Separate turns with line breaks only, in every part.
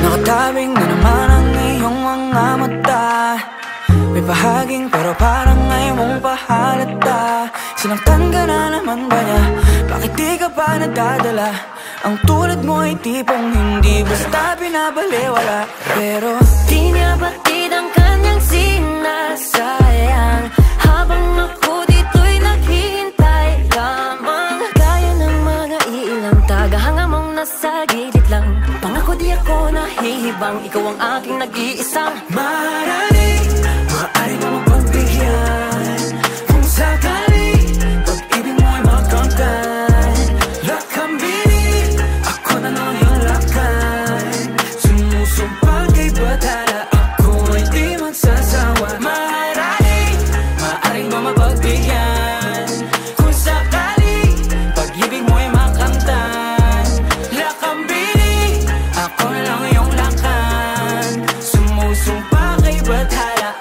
Nakatabing na naman ang iyong mga mata. May bahaging pero parang ngayon mong pahalata. Sinaktan ka na naman ba niya? Bakit di ka pa nadadala? Ang tulad mo ay tipong hindi basta binabaliwala. Pero
di niya batid ang kanyang sinasayang, habang ako dito'y naghihintay lamang. Gaya ng mga ilang tagahanga mong nasa gilid lang. Pangako di ako nahihibang, ikaw ang aking nag-iisang
marami. Maaari mo mapagbigyan kung sakali pag-ibig mo ay makamtan. Lakambini, ako na lang yung lakan. Sumusumpang kay batala, ako ay di magsasawa. Maaari mo mapagbigyan kung sakali pag-ibig mo ay makamtan. Lakambini, ako na lang yung lakan. Sumusumpang kay batala,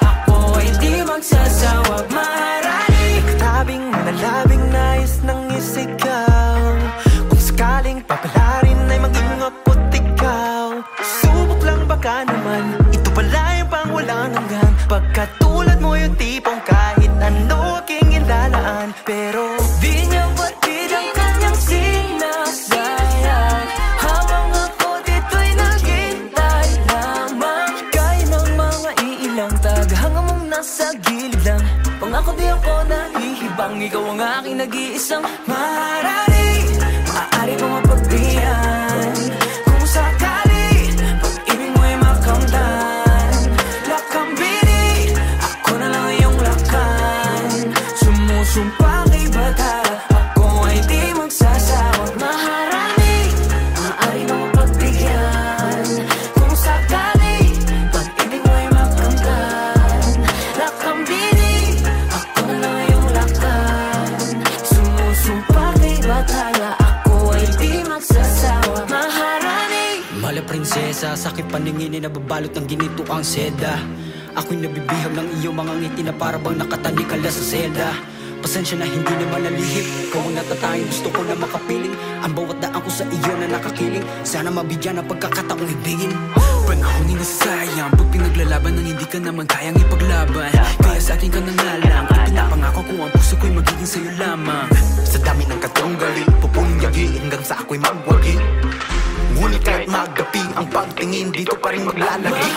magsasawa. Marami nakatabing nalabing nais ng isigaw. Kung sakaling papalarin ay maging ako't ikaw. Subok lang baka naman, ito pala yung pang walang hanggan. Pagkatulad mo yung tipong kahit ano aking ilalaan. Pero di niya batid ang kanyang sinasayang, habang ako dito'y naghintay lamang. Gaya ng mga iilang tagahanga mong nasa gilid lang. Pangako di ako nahihibang, ikaw ang aking nag-iisang marami. Maaari ko mapagbigyan kung sakali pag-ibig mo ay makamtan. Lakambini, ako na lang iyong lakan. Sumusumpa kay batala, ako ay di magsasawa. Marami, maaari mo mapagbigyan kung sakali pag-ibig mo ay makamtan. Lakambini, ako na lang iyong lakan. Sumusumpa kay batala, ako ay di magsasawa. Maharani.
Mala prinsesa, sakit paningin na nababalot ng ginito ang seda. Ako'y nabibihag ng iyong mga ngiti na parabang nakatalikala sa selda. Pasensya na hindi naman nalihip, ikaw ang natatayang gusto ko na makapiling. Ang bawat daan ko sa iyo na nakakiling, sana mabigyan ang pagkakataong ibigin.
Panahon ay nasasayang pag pinaglalaban ng hindi ka naman kayang ipaglaban. Kaya sa akin ka na nga lang, ipinapangako ko ang puso ko'y magiging sa'yo lamang.
Sa dami ng katunggali, pupunyagi hanggang sa ako'y magwagi. Ngunit kahit magdapi ang pagtingin, dito pa rin maglalagi.